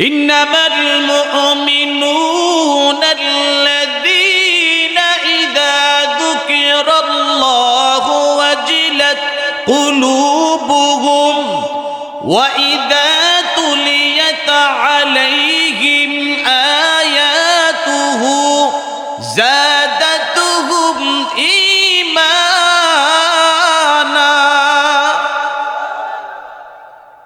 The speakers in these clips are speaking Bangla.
ইন্নামাল মুমিনুনা আল্লাযীনা ইযা যুকিরাল্লাহু ওয়াজিলাত কুলুবুহুম ওয়া ইযা তুলিয়াত আলাইহিম আয়াতুহু যাদাতুহুম ঈমানা।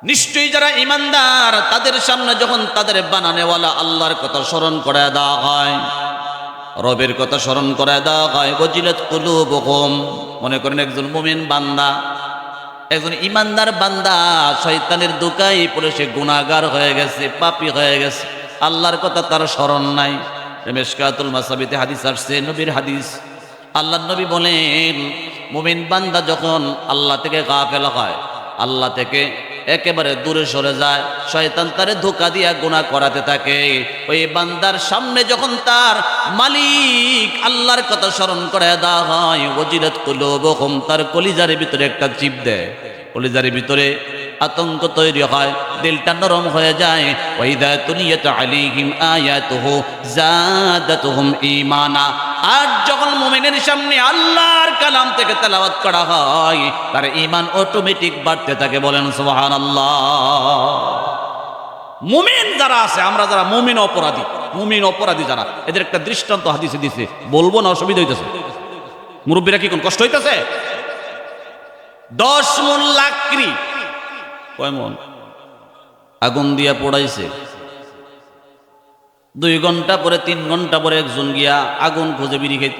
নিশ্চয়ই যারা ঈমানদার তাদের সামনে যখন তাদের বানানেওয়ালা আল্লাহর কথা স্মরণ করে দেওয়া হয়, রবের কথা স্মরণ করে দেওয়া হয়, ওয়াজিলাত কুলুবুহুম, মনে করেন একজন মুমিন বান্দা, একজন ঈমানদার বান্দা শয়তানের ধোঁকায় পড়ে সে গুনাহগার হয়ে গেছে, পাপী হয়ে গেছে, আল্লাহর কথা তার স্মরণ নাই। মিশকাতুল মাসাবিতে হাদিস আসছে, নবীর হাদিস। আল্লাহর নবী বলেন, মুমিন বান্দা যখন আল্লাহ থেকে গাফেল হয়, আল্লাহ থেকে একেবারে দূরে সরে যায়, শয়তান তারে ধোঁকা দিয়া গুনাহ করাতে থাকে, ওই বান্দার সামনে যখন তার মালিক আল্লাহর কথা স্মরণ করে দেওয়া হয়, ওয়াজিলাত কুলুবুহুম, তার কলিজার ভিতরে একটা চিপ দেয়, কলিজার ভিতরে আতঙ্ক তৈরি হয়, দিলটা নরম হয়ে যায়। ওয়াইদা তুলিয়াত আলাইহিম আয়াতুহু যাদাতুহুম ঈমানা, আর যখন মুমিনের সামনে আল্লাহর কালাম থেকে তেলাওয়াত করা হয়, তার ঈমান অটোমেটিক বাড়তে থাকে। বলেন সুবহানাল্লাহ। মুমিন যারা আছে, আমরা যারা মুমিন অপরাধী যারা, এদের একটা দৃষ্টান্ত হাদিসে দিছে, বলবো না অসুবিধা হইতেছে? মুরব্বীরা কি কোন কষ্ট হইতেছে? 10 মণ লাকড়ি, কয় মণ আগুন দিয়া পোড়াইছে, 2 ঘন্টা পরে 3 ঘন্টা পরে একজন গিয়া আগুন খুঁজে বিড়ি খাইত।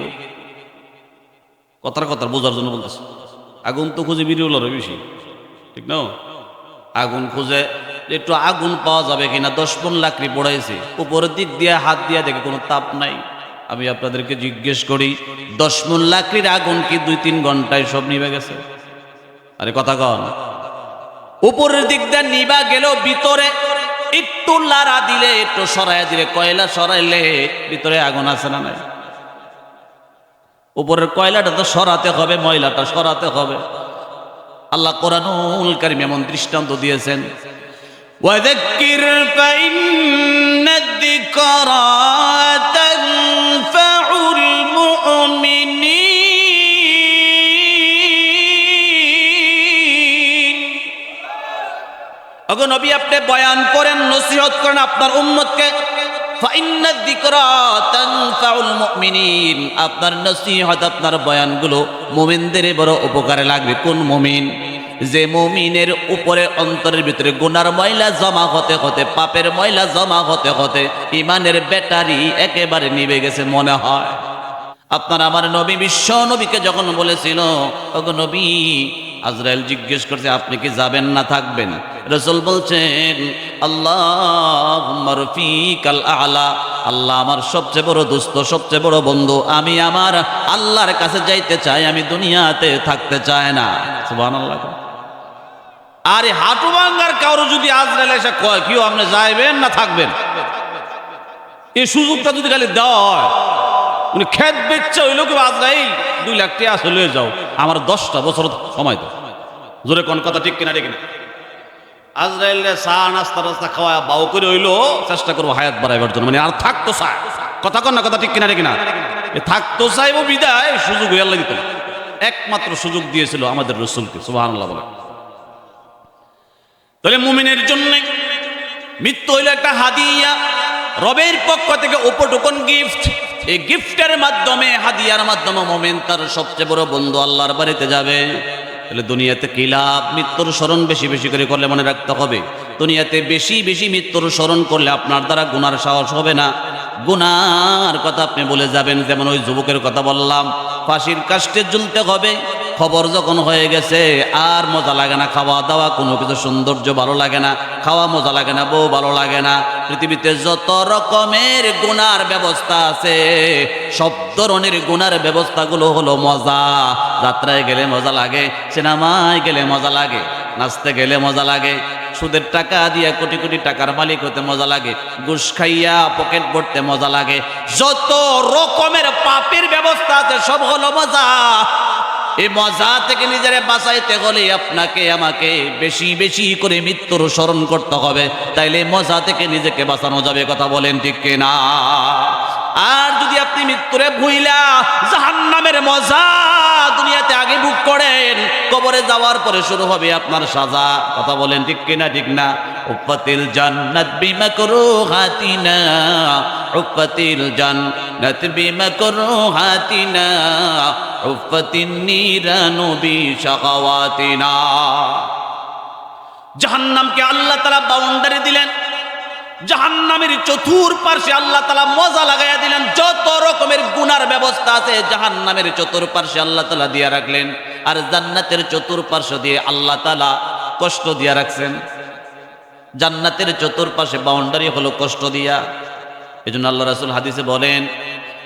কথার কথা বোঝার জন্য বলতেছে, আগুন তো খুঁজে বিড়ি হলো বেশি, ঠিক না? আগুন খুঁজে একটু আগুন পাওয়া যাবে কিনা, 10 মণ লাকড়ি পোড়াইছে, উপরের দিক দিয়ে হাত দিয়া দেখে কোনো তাপ নাই। আমি আপনাদেরকে জিজ্ঞেস করি, 10 মণ লাকড়ির আগুন কি 2-3 ঘন্টায় সব নিভে গেছে? আরে কথা কন। উপরের দিক দিয়ে নিবা গেল, ভিতরে একটু লাড়া দিলে, একটু সরাইয়া দিলে, কয়লা সরাইলে ভিতরে আগুন আছে না নাই? উপরের কয়লাটা তো সরাতে হবে, ময়লাটা সরাতে হবে। আল্লাহ কোরআনুল কারীম এমন দৃষ্টান্ত দিয়েছেন, ওয়াযাক্কির ফাইন্নাদ যিকরা তানফাউল মুমিনিন। ওগো নবী, আপনি বয়ান করেন, নসিহত করেন আপনার উম্মতকে। ফাইন্নাদ যিকরা তানফাউল মুমিনিন, আপনার নসিহত, আপনার বয়ানগুলো মুমিনদের বড় উপকারে লাগবে। কোন মুমিন? যে মুমিনের উপরে অন্তরের ভিতরে গুনার ময়লা জমা হতে হতে, পাপের ময়লা জমা হতে হতে ইমানের ব্যাটারি একেবারে নিভে গেছে মনে হয়। আপনার আমার নবী, বিশ্ব নবীকে যখন বলেছিল, ওগো নবী, আজরাইল জিজ্ঞেস করছে আপনি কি যাবেন না থাকবেন? রাসূল বলছেন, আল্লাহুম্মা রফিকাল আ'লা, আল্লাহ আমার সবচেয়ে বড় দোস্ত, সবচেয়ে বড় বন্ধু, আমি আমার আল্লাহর কাছে যাইতে চাই, আমি দুনিয়াতে থাকতে চাই না। সুবহানাল্লাহ। আরে হাঁটু ভাঙ্গার কারো যদি আজরাইল এসে কয়, কেউ আপনি যাইবেন না থাকবেন, এই সুযোগটা যদি খালি দেওয়া হয়, উনি খেত বেচছে, ওই লোক আজরাইল 2 লাখ টাকা আসলে যাও, আমার 10টা বছর সময় তো। জোরে কোন কথা ঠিক কিনা? ঠিক না? আজরাইল চা নাস্তা রাস্তা খাওয়া বাউ করে হইলো চেষ্টা করবো হায়াত বাড়াইবার জন্য, মানে আর থাকতো চায়। কথা কন না, কথা ঠিক কিনা? ঠিক না? থাকতো চাইবো বিদায় সুযোগ হইয়া লাগিত না। একমাত্র সুযোগ দিয়েছিল আমাদের রাসূলকে। সুবহানাল্লাহ বলে। তাহলে মুমিনের জন্য মৃত্যু হইল একটা হাদিয়া, রবের পক্ষ থেকে উপটুকন গিফট। এই গিফটের মাধ্যমে, হাদিয়ার মাধ্যমে মুমিন তার সবচেয়ে বড় বন্ধু আল্লাহর বাড়িতে যাবে। তাহলে দুনিয়াতে কি লাভ? মৃত্যুর স্মরণ বেশি বেশি করে করলে মনে রাখতে হবে, দুনিয়াতে বেশি বেশি মৃত্যুর স্মরণ করলে আপনার দ্বারা গুনার সাহস হবে না, গুনার কথা আপনি বলে যাবেন। যেমন ওই যুবকের কথা বললাম, ফাঁসির কাস্টে ঝুলতে হবে, খবর যখন হয়ে গেছে আর মজা লাগে না, খাওয়া দাওয়া কোনো কিছু সৌন্দর্য ভালো লাগে না, খাওয়া মজা লাগে না, বউ ভালো লাগে না। পৃথিবীতে যত রকমের গুনার ব্যবস্থা আছে, সব ধরনের গুনার ব্যবস্থাগুলো হলো মজা। যাত্রায় গেলে মজা লাগে, সিনেমায় গেলে মজা লাগে, নাচতে গেলে মজা লাগে, সুদের টাকা দিয়ে কোটি কোটি টাকার মালিক হতে মজা লাগে, ঘুষ খাইয়া পকেট ভরতে মজা লাগে, যত রকমের পাপের ব্যবস্থা আছে সব হলো মজা। এই মজা থেকে নিজেরে বাঁচাইতে হলে আপনাকে আমাকে বেশি বেশি করে মৃত্যুর স্মরণ করতে হবে, তাইলে মজা থেকে নিজেকে বাঁচানো যাবে। কথা বলেন ঠিক কিনা? আর যদি আপনি মৃত্যুরে ভুইলা জাহান্নামের মজা দুনিয়াতে আগে ভোগ করেন, কবরে যাওয়ার পরে শুরু হবে আপনার সাজা। কথা বলেন ঠিক কিনা? ঠিক না? উফাতিল জান্নাত বিমাকরুহাতিনা, উফাতিল জান্নাত বিমাকরুহাতিনা, উফাতিন নিরানু বিশাকাওয়াতিনা। জাহান্নামকে আল্লাহ তাআলা বাউন্ডারি দিলেন, জাহান্নামের চতুর্পার্শ্বে আল্লাহ তাআলা মজা লাগাইয়া দিলেন। যত রকমের গুনার ব্যবস্থা আছে জাহান্নামের চতুর্পার্শ্বে আল্লাহ তাআলা দিয়া রাখলেন, আর জান্নাতের চতুর্পার্শ্ব দিয়ে আল্লাহ তাআলা কষ্ট দিয়া রাখছেন। জান্নাতের চতুর্পাশে বাউন্ডারি হলো কষ্ট দিয়া। এজন্য আল্লাহ রাসূল হাদিসে বলেন,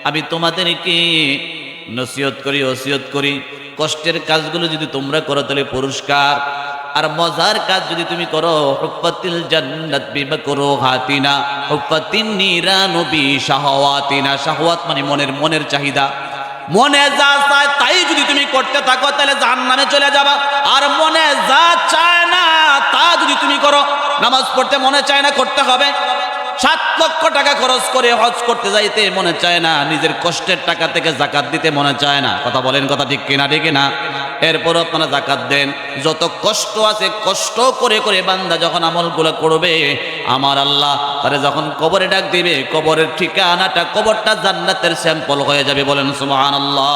আমি তোমাদেরকে নসিহত করি, ওসিয়ত করি, কষ্টের কাজগুলো যদি তোমরা করো তাহলে পুরস্কার, আর মজার কাজ যদি তুমি করো, হুফাতিল জান্নাত বিমাকরুহাতিনা, হুফাতিন নিরানু বিশাহাওয়াতিনা। শাহওয়াত মানে মনের চাহিদা, মনে যা চায় তাই যদি তুমি করতে থাকো তাহলে জাহান্নামে চলে যাবা। আর মনে যা চায় না তা যদি তুমি করো, নামাজ পড়তে মনে চায় না, করতে হবে। 7 লক্ষ টাকা খরচ করে হজ করতে যাইতে মনে চায় না, নিজের কষ্টের টাকা থেকে যাকাত দিতে মনে চায় না। কথা বলেন, কথা ঠিক কিনা? ঠিক না? এরপর আপনারা যাকাত দেন। যত কষ্ট আছে কষ্ট করে করে বান্দা যখন আমলগুলো করবে, আমার আল্লাহ তারে যখন কবরে ডাক দিবে, কবরের ঠিকানাটা, কবরটা জান্নাতের স্যাম্পল হয়ে যাবে। বলেন সুবহানাল্লাহ।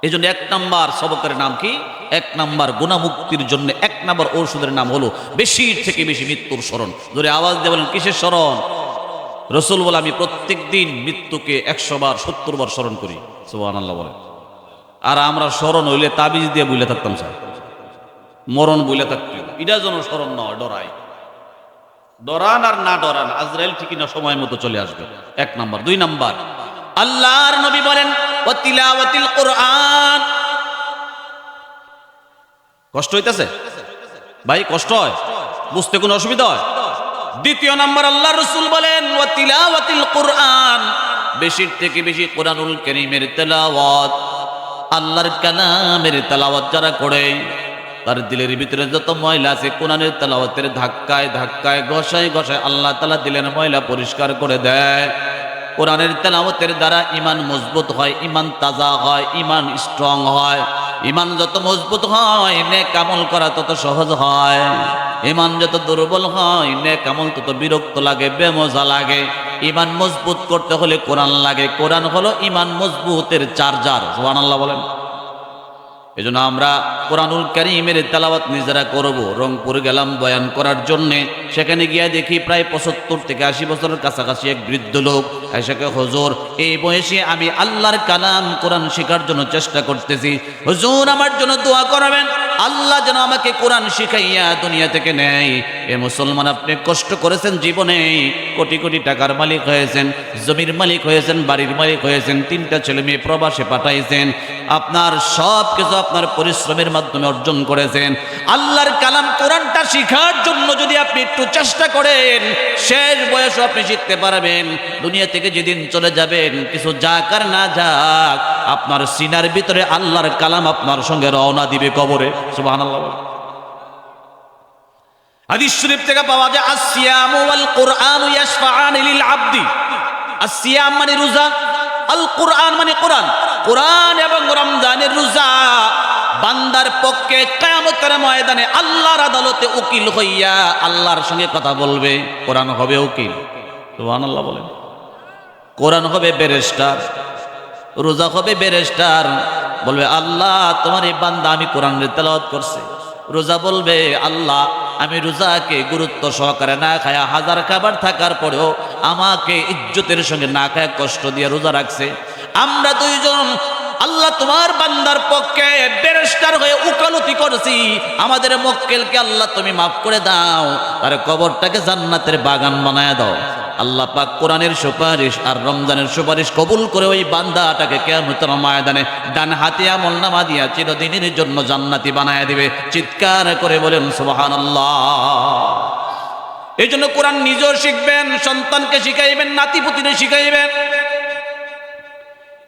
এই জন্য 1 নাম্বার সবকের নাম কি? 1 নাম্বার গুনাহমুক্তির জন্য 1 নাম্বার ঔষধের নাম হলো বেশি থেকে বেশি মৃত্যুর স্মরণ। জোরে আওয়াজ দিয়ে বলেন, কিসের স্মরণ? রাসূল বলে, আমি প্রত্যেক দিন মৃত্যুকে 100 বার 70 বার স্মরণ করি। সুবহানাল্লাহ বলেন। আর আমরা স্মরণ হইলে তাবিজ দিয়ে বুঝলে থাকতাম, স্যার মরণ বুঝলে থাকতাম। এটা যেন স্মরণ নয়, ডরাই। ডরান আর না ডরান, আজরাইল ঠিকই না সময় মতো চলে আসবে। 1 নাম্বার। 2 নাম্বার, আল্লাহর নবী বলেন, ওয়া তিলাওয়াতিল কুরআন। কষ্ট হইতেছে ভাই? কষ্ট হয়, বুঝতে কোনো অসুবিধা হয়? 2 নাম্বার, আল্লাহর রাসূল বলেন, ওয়া তিলাওয়াতিল কুরআন। বেশি থেকে বেশি কোরআনুল কারীমের তেলাওয়াত, আল্লাহর কালামের তেলাওয়াত যারা করে, তার দিলের ভিতরে যত ময়লা আছে কোরআনের তেলাওয়াতের ধাক্কায় ধাক্কায় ঘষায় ঘষায় আল্লাহ তাআলা দিলের ময়লা পরিষ্কার করে দেয়। কোরআনের তেলাওয়াতের দ্বারা ঈমান মজবুত হয়, ঈমান তাজা হয়, ঈমান স্ট্রং হয়। ঈমান যত মজবুত হয় নেক আমল করা তত সহজ হয়। ঈমান যত দুর্বল হয় নেক আমল তত বিরক্ত লাগে, বেমজা লাগে। ঈমান মজবুত করতে হলে কোরআন লাগে। কোরআন হলো ঈমান মজবুতের চার্জার। সুবহানাল্লাহ বলেন। এজন্য আমরা কোরআনুল কারীমের তেলাওয়াত নিজেরা করব। রংপুর গেলাম বয়ান করার জন্যে, সেখানে গিয়ে দেখি প্রায় 75 থেকে 80 বছরের কাছাকাছি এক বৃদ্ধ লোক এসে, হুজুর এই বয়সে আমি আল্লাহর কালাম কোরআন শেখার জন্য চেষ্টা করতেছি, হুজুর আমার জন্য দোয়া করাবেন, আল্লাহ যেন আমাকে কোরআন শিখাইয়া দুনিয়া থেকে নেয়। এ মুসলমান, আপনি কষ্ট করেছেন জীবনে, কোটি কোটি টাকার মালিক হয়েছেন, জমির মালিক হয়েছেন, বাড়ির মালিক হয়েছেন, 3টা ছেলে মেয়ে প্রবাসে পাঠাইছেন, আপনার সব কিছু আপনার পরিশ্রমের মাধ্যমে অর্জন করেছেন। আল্লাহর কালাম কোরআনটা শিখার জন্য যদি আপনি একটু চেষ্টা করেন, শেষ বয়সে আপনি শিখতে পারবেন। দুনিয়া থেকে যেদিন চলে যাবেন, কিছু যাক আর না যাক, আপনার সিনার ভিতরে আল্লাহর কালাম আপনার সঙ্গে রওনা দিবে কবরে। সুবহানাল্লাহ। হাদিস শরীফ থেকে পাওয়া যায়, আসসিয়ামু ওয়াল কুরআনু ইয়াশফাআনি লিল আবদি। আসসিয়াম মানে রোজা, আল কুরআন মানে কোরআন। কোরআন এবং রমজানের রোজা বান্দার পক্ষে কিয়ামতের ময়দানে আল্লাহর আদালতে উকিল হইয়া আল্লাহর সঙ্গে কথা বলবে। কোরআন হবে উকিল। সুবহানাল্লাহ বলেন। কোরআন হবে ব্যারিস্টার, রোজা হবে ব্যারিস্টার। বলবে, আল্লাহ তোমার এই বান্দা আমি কোরআনের তেলাওয়াত করছে। রোজা বলবে, আল্লাহ আমি রোজাকে গুরুত্ব সহকারে না খায়া, হাজার খাবার থাকার পরেও আমাকে ইজ্জতের সঙ্গে না খায়া কষ্ট দিয়ে রোজা রাখছে। আমরা দুইজন আল্লাহ তোমার বান্দার পক্ষে ব্যারিস্টার হয়ে উকালতি করছি, আমাদের মক্কেলকে আল্লাহ তুমি মাফ করে দাও, তার কবরটাকে জান্নাতের বাগান বানায় দাও। আল্লাহ পাক কোরআনের সুপারিশ আর রমজানের সুপারিশ কবুল করে ওই বান্দাটাকে কিয়ামতের ময়দানে ডান হাতে আমলনামা দিয়া চিরদিনের জন্য জান্নাতি বানায় দিবে। চিৎকার করে বলেন সুবহানাল্লাহ। এই জন্য কোরআন নিজেও শিখবেন, সন্তানকে শিখাইবেন, নাতিপুতিরে শিখাইবেন।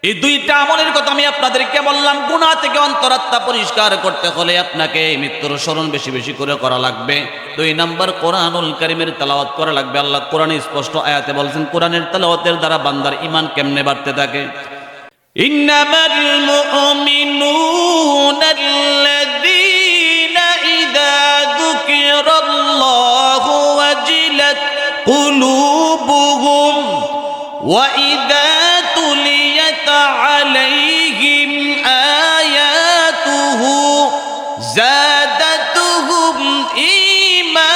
এই দুইটা আমলের কথা আমি আপনাদেরকে বললাম। গুনাহ থেকে অন্তরাত্মা পরিষ্কার করতে হলে আপনাকে মৃত্যুর স্মরণ বেশি বেশি করে করা লাগবে। 2 নাম্বার, কোরআনুল কারীমের তেলাওয়াত করা লাগবে। আল্লাহ কোরআনে স্পষ্ট আয়াতে বলছেন কোরআনের তেলাওয়াতের দ্বারা বান্দার ঈমান কেমনে বাড়তে থাকে। ইন্নামাল মুমিনুনা আল্লাযীনা ইযা যুকিরাল্লাহু ওয়াজিলাত কুলুবুহুম ওয়া ইযা তুলিয়াত আলাইহিম আয়াতুহু যাদাতুহুম ঈমানা।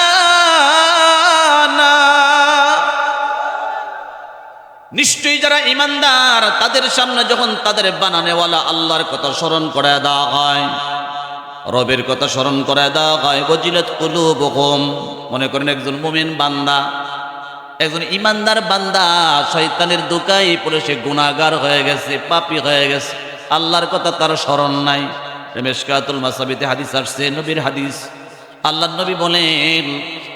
নিশ্চয়ই যারা ঈমানদার তাদের সামনে যখন তাদের বানানেওয়ালা আল্লাহর কথা স্মরণ করে দেওয়া হয়, রবের কথা স্মরণ করে দেওয়া হয়, ওয়াজিলাত কুলুবুহুম, মনে করেন একজন মুমিন বান্দা, একজন ইমানদার বান্দা শয়তানের দোকায় পড়ে সে গুনাহগার হয়ে গেছে, পাপী হয়ে গেছে, আল্লাহর কথা তার স্মরণ নাই। মিশকাতুল মাসাবিতে হাদিস আসছে, নবীর হাদিস। আল্লাহর নবী বলেন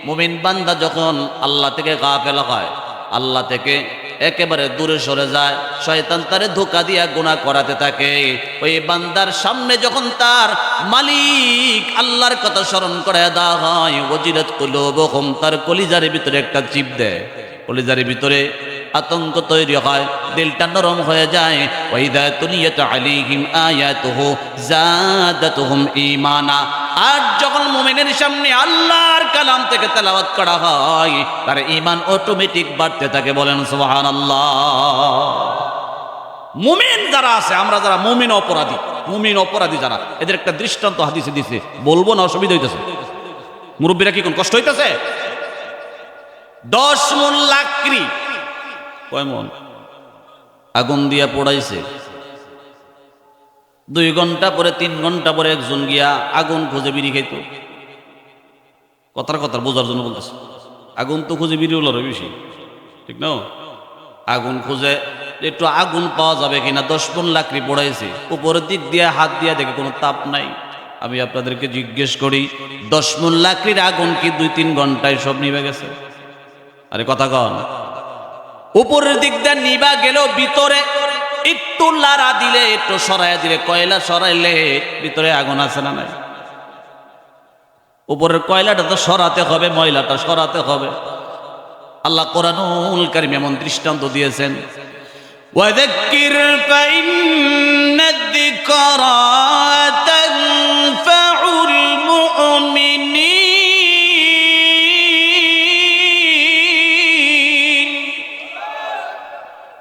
মুমিন বান্দা যখন আল্লাহ থেকে গাফেল হয়, আল্লাহ থেকে একেবারে দূরে সরে যায়, শয়তান তারে ধোঁকা দিয়া গুনাহ করাতে থাকে, ওই বান্দার সামনে যখন তার মালিক আল্লাহর কথা স্মরণ করে দেওয়া হয়, ওয়াজিলাত কুলুবুহুম, তার কলিজার ভিতরে একটা চিপ দেয়, কলিজার ভিতরে আতঙ্ক তৈরি হয়, দিলটা নরম হয়ে যায়। ওয়াইদা তুলিয়াত আলাইহিম আয়াতুহু যাদাতুহুম ঈমানা। আর যখন মুমিনের সামনে আল্লাহর কালাম থেকে তেলাওয়াত করা হয়, তার ঈমান অটোমেটিক বাড়তে থাকে। বলেন সুবহানাল্লাহ। মুমিন যারা আছে, আমরা যারা মুমিন অপরাধী যারা, এদের একটা দৃষ্টান্ত হাদিসে দিছে, বলবো না অসুবিধা হইতেছে? মুরব্বীরা কি কোন কষ্ট হইতেছে? 10 মণ লাকড়ি, কয় মণ আগুন দিয়া পোড়াইছে, 2 ঘন্টা পরে 3 ঘন্টা পরে একজন গিয়া আগুন খুঁজে বিড়ি খাইতো। কথার বোঝার জন্য বলতেছে, আগুন তো খুঁজে বিড়ি হলো বেশি, ঠিক না? আগুন খুঁজে একটু আগুন পাওয়া যাবে কিনা, 10 মণ লাকড়ি পোড়াইছে, উপরের দিক দিয়ে হাত দিয়া দেখে কোনো তাপ নাই। আমি আপনাদেরকে জিজ্ঞেস করি, 10 মণ লাকড়ির আগুন কি 2-3 ঘন্টায় সব নিভে গেছে? আরে কথা কন। উপরের দিক দিয়ে নিবা গেল, ভিতরে একটু লাড়া দিলে, একটু সরাইয়া দিলে, কয়লা সরাইলে ভিতরে আগুন আছে না নাই? উপরের কয়লাটা তো সরাতে হবে, ময়লাটা সরাতে হবে। আল্লাহ কোরআনুল কারীমে এমন দৃষ্টান্ত দিয়েছেন, ওয়াযাক্কির ফাইন্নাদ যিকরা তানফাউল মুমিনিন।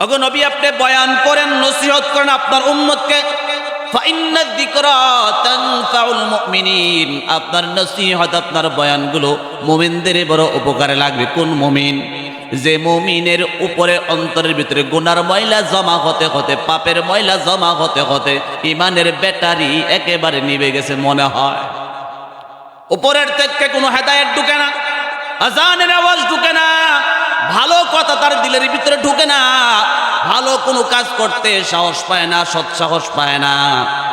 ওগো নবী, আপনি বয়ান করেন, নসিহত করেন আপনার উম্মতকে। ফাইন্নাদ যিকরা তানফাউল মুমিনিন, আপনার নসিহত, আপনার বয়ানগুলো মুমিনদের বড় উপকারে লাগবে। কোন মুমিন? যে মুমিনের উপরে অন্তরের ভিতরে গুনার ময়লা জমা হতে হতে, পাপের ময়লা জমা হতে হতে ইমানের ব্যাটারি একেবারে নিভে গেছে মনে হয়। উপরের থেকে কোনো হেদায়েত ঢুকে না, আজানের আওয়াজ ঢুকে না, ভালো কথা তার দিলের ভিতরে ঢুকে না, ভালো কোনো কাজ করতে সাহস পায় না, সৎ সাহস পায় না।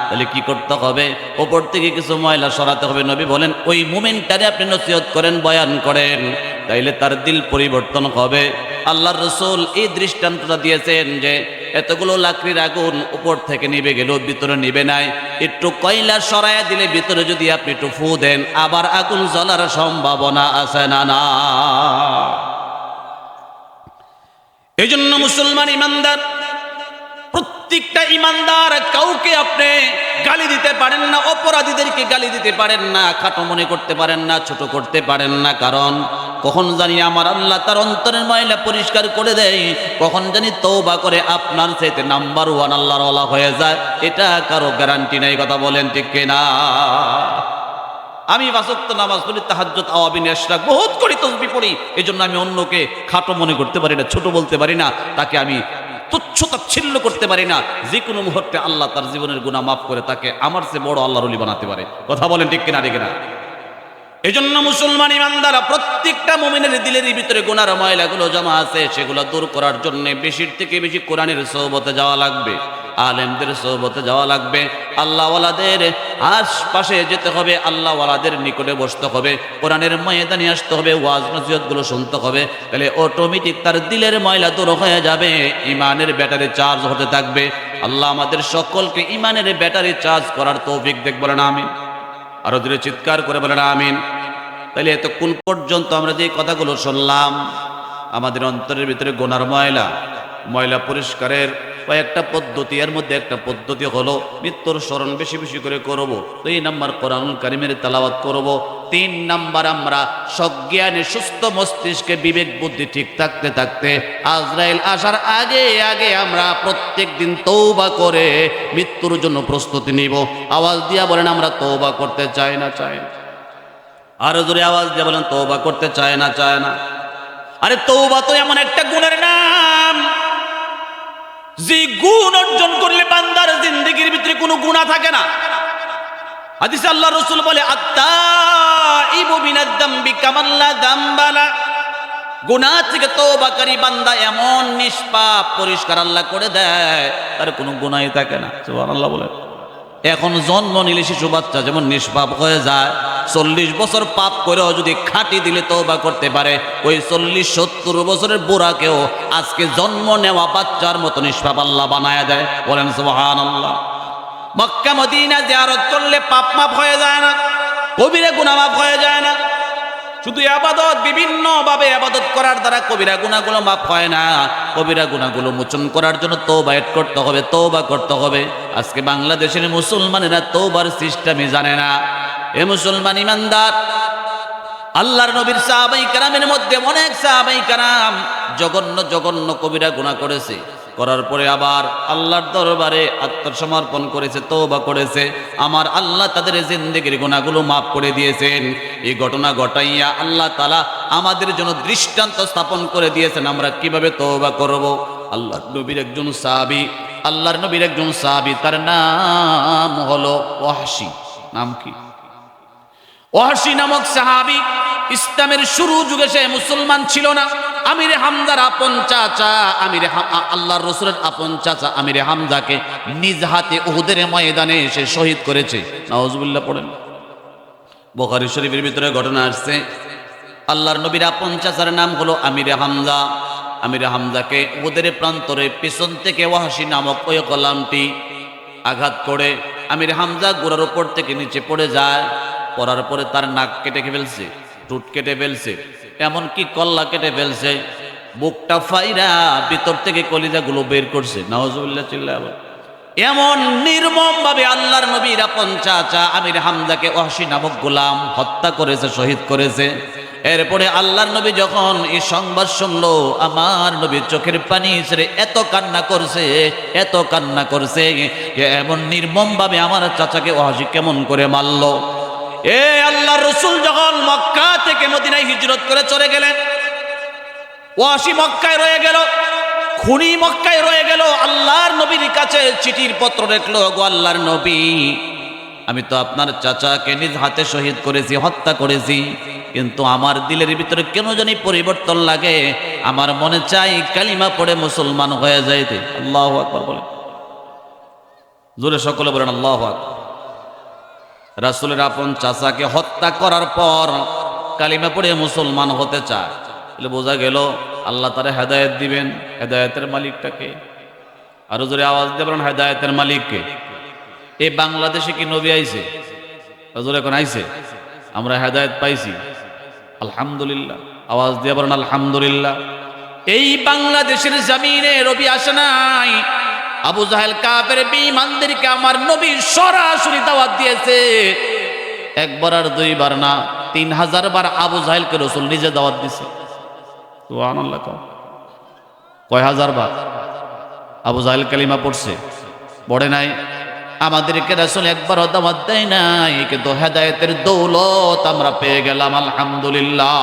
তাহলে কি করতে হবে? উপর থেকে কিছু ময়লা সরাতে হবে। নবী বলেন ওই মুমিনটারে আপনি নসিহত করেন, বয়ান করেন, তাইলে তার দিল পরিবর্তন হবে। আল্লাহর রাসূল এই দৃষ্টান্তটা দিয়েছেন যে এতগুলো লাকড়ির আগুন উপর থেকে নিভে গেল, ভিতরে নিভে নাই, একটু কয়লা সরাইয়া দিলে ভিতরে যদি আপনি একটু ফু দেন, আবার আগুন জ্বলার সম্ভাবনা আছে না? না। এই জন্য মুসলমান ইমানদার, প্রত্যেকটা ইমানদার, কাউকে আপনি গালি দিতে পারেন না, অপরাধীদেরকে গালি দিতে পারেন না, খাটো মনে করতে পারেন না, ছোট করতে পারেন না। কারণ কখন জানি আমার আল্লাহ তার অন্তরের ময়লা পরিষ্কার করে দেয়, কখন জানি তওবা করে আপনার চাইতে নাম্বার 1 আল্লাহর ওয়ালা হয়ে যায়, এটা কারো গ্যারান্টি নাই। কথা বলেন ঠিক কিনা? আমি 5 ওয়াক্ত নামাজ পড়ি, তাহাজ্জুদ, আওয়াবিন, ইশরাক বহুত করি, তাসবিহ পড়ি। এজন্য আমি অন্যকে খাটো মনে করতে পারি না, ছোট বলতে পারি না, তাকে আমি তুচ্ছ-তাচ্ছিল্য করতে পারি না। যে কোনো মুহূর্তে আল্লাহ তার জীবনের গুনাহ মাফ করে তাকে আমার চেয়ে বড় আল্লাহর ওলি বানাতে পারে। কথা বলেন ঠিক কিনা? ঠিক না? এজন্য মুসলমান ইমানদাররা, প্রত্যেকটা মুমিনের দিলের ভিতরে গুনার ময়লাগুলো জমা আছে, সেগুলো দূর করার জন্য বেশির থেকে বেশি কোরআনের সোহবতে যাওয়া লাগবে। আলেমদের সোহবতে যাওয়া লাগবে, আল্লাহওয়ালাদের আশপাশে যেতে হবে, আল্লাহওয়ালাদের নিকটে বসতে হবে, কোরআনের ময়দানে আসতে হবে, ওয়াজ নসিহতগুলো শুনতে হবে। তাহলে অটোমেটিক তার দিলের ময়লা দূর হয়ে যাবে, ইমানের ব্যাটারি চার্জ হতে থাকবে। আল্লাহ আমাদের সকলকে ইমানের ব্যাটারি চার্জ করার তৌফিক দেখ, বলেন আমিন। আরো ধীরে চিৎকার করে বলেন আমিন। তাহলে এতক্ষণ পর্যন্ত আমরা যে কথাগুলো শুনলাম, আমাদের অন্তরের ভিতরে গুনার ময়লা পরিষ্কারের কয়েকটা পদ্ধতি, এর মধ্যে একটা পদ্ধতি হলো মৃত্যুর স্মরণ বেশি বেশি করে করব। 2 নাম্বার কোরআনুল কারীমের তেলাওয়াত করব। 3 নাম্বার আমরা সজ্ঞানে সুস্থ মস্তিষ্কে বিবেক বুদ্ধি ঠিক থাকতে থাকতে আজরাইল আসার আগে আগে আমরা প্রত্যেক দিন তওবা করে মৃত্যুর জন্য প্রস্তুতি নিব। আওয়াজ দিয়া বলেন আমরা তওবা করতে চাই না? আরো জোরে আওয়াজ দিয়ে বলেন তওবা করতে চায় না? আরে তওবা তো এমন একটা গুণের নাম, যে গুণ অর্জন করলে বান্দার জিন্দেগির ভিতরে কোনো গুনাহ থাকে না। হাদিসে আল্লাহ রাসূল বলে আত-তাইবু মিনাদ দামবি কামান লা দামবালা, গুনাহ থেকে তওবাকারী বান্দা এমন নিষ্পাপ পরিষ্কার আল্লাহ করে দেয়, তার কোনো গুনাহই থাকে না। সুবহানাল্লাহ বলেন। এখন জন্ম নিলে শিশু বাচ্চা যেমন নিষ্পাপ হয়ে যায়, 40 বছর পাপ করেও যদি খাঁটি দিলে তওবা করতে পারে, ওই 40-70 বছরের বুড়াকেও আজকে জন্ম নেওয়া বাচ্চার মতো নিষ্পাপ আল্লাহ বানায়া দেয়। বলেন সুবহানাল্লাহ। মক্কা মদিনা জিয়ারত করলে পাপ মাফ হয়ে যায় না, কবিরা গুনাহ মাফ হয়ে যায় না। শুধু ইবাদত, বিভিন্ন ভাবে ইবাদত করার দ্বারা কবিরা গুনাহগুলো মাফ হয় না। কবিরা গুনাহগুলো মোচন করার জন্য তওবা করতে হবে, তওবা করতে হবে। আজকে বাংলাদেশের মুসলমানেরা তওবার সিস্টেমই জানে না। এ মুসলমান ইমানদার, আল্লাহর নবীর সাহাবায়ে কেরামের মধ্যে অনেক সাহাবায়ে কেরাম জঘন্য জঘন্য কবিরা গুনাহ করেছে, করার পরে আবার আল্লাহর দরবারে আত্মসমর্পণ করেছে, তওবা করেছে। আমার আল্লাহ তাদের জিন্দেগির গুনাহগুলো মাফ করে দিয়েছেন। এই ঘটনা ঘটাইয়া আল্লাহ তাআলা আমাদের জন্য দৃষ্টান্ত স্থাপন করে দিয়েছেন আমরা কিভাবে তওবা করব। আল্লাহর নবীর একজন সাহাবী, তার নাম হলো ওয়াহশী। নাম কি? ওয়াহশী নামক সাহাবী ইসলামের শুরু যুগে সে মুসলমান ছিল না। আমিরে হামজার আপন চাচা, আল্লাহর রাসূলের আপন চাচা আমিরে হামজাকে নিজ হাতে উহুদের ময়দানে সে শহীদ করেছে। নাউজুবিল্লাহ পড়েন। বুখারী শরীফের ভিতরে ঘটনা আসছে, আল্লাহর নবীর আপন চাচার নাম হলো আমিরে হামজা। আমিরে হামজাকে উহুদের প্রান্তরে পিছন থেকে ওয়াহশী নামক ওই গোলামটি আঘাত করে আমিরে হামজা গোড়ার উপর থেকে নিচে পড়ে যায়। পড়ার পরে তার নাক কেটে ফেলছে, ঠোঁট কেটে ফেলছে, এমনকি কল্লা কেটে ফেলছে, বুকটা ফাইরা ভিতর থেকে কলিজাগুলো বের করছে। নাউজুবিল্লাহ চিল্লাহ। এমন নির্মম ভাবে আল্লাহর নবীর আপন চাচা আমির হামজাকে ওয়াহশী নামক গোলাম হত্যা করেছে, শহীদ করেছে। এরপরে আল্লাহর নবী যখন এই সংবাদ শুনলো, আমার নবীর চোখের পানি ছেড়ে এত কান্না করছে, এমন নির্মম ভাবে আমার চাচাকে ওয়াহশী কেমন করে মারলো। আল্লাহর রাসূল যখন মক্কা থেকে মদিনায় হিজরত করে চলে গেলেন, ওয়াহশী মক্কায় রয়ে গেল, খুনি মক্কায় রয়ে গেল। আল্লাহর নবীর কাছে চিঠির পত্র লিখলো, গো আল্লাহর নবী, আমি তো আপনার চাচাকে নিজ হাতে শহীদ করেছি, হত্যা করেছি, কিন্তু আমার দিলের ভিতরে কেন জানি পরিবর্তন লাগে, আমার মনে চাই কালিমা পড়ে মুসলমান হয়ে যাইতে। আল্লাহু আকবার বলেন, জোরে সকলে বলেন আল্লাহু আকবার। রাসূলের আপন চাচাকে হত্যা করার পর কালিমা পড়ে মুসলমান হতে চায়, তাহলে বোঝা গেল আল্লাহ তারা হেদায়েত দিবেন। হেদায়েতের মালিকটাকে আরো জোরে আওয়াজ দিয়ে বলেন, হেদায়েতের মালিককে। এই বাংলাদেশে কি নবী আইছে? জোরে এখন আইছে, আমরা হেদায়েত পাইছি আলহামদুলিল্লাহ। আওয়াজ দিয়ে বলেন আলহামদুলিল্লাহ। এই বাংলাদেশের জমিনে নবী আসে নাই। আবু জাহেল কাফের বেঈমানদেরকে আমার নবী সরাসরি দাওয়াত দিয়েছে। একবার আর দুইবার না, 3000 বার আবু জাহেলকে রাসূল নিজে দাওয়াত দিয়েছে। সুবহানাল্লাহ। কয় হাজার বার আবু জাহেল কালিমা পড়ছে? পড়ে নাই। আমাদেরকে রাসূল একবারও দাওয়াত দেয় নাই, কিন্তু হেদায়েতের দৌলত আমরা পেয়ে গেলাম আলহামদুলিল্লাহ।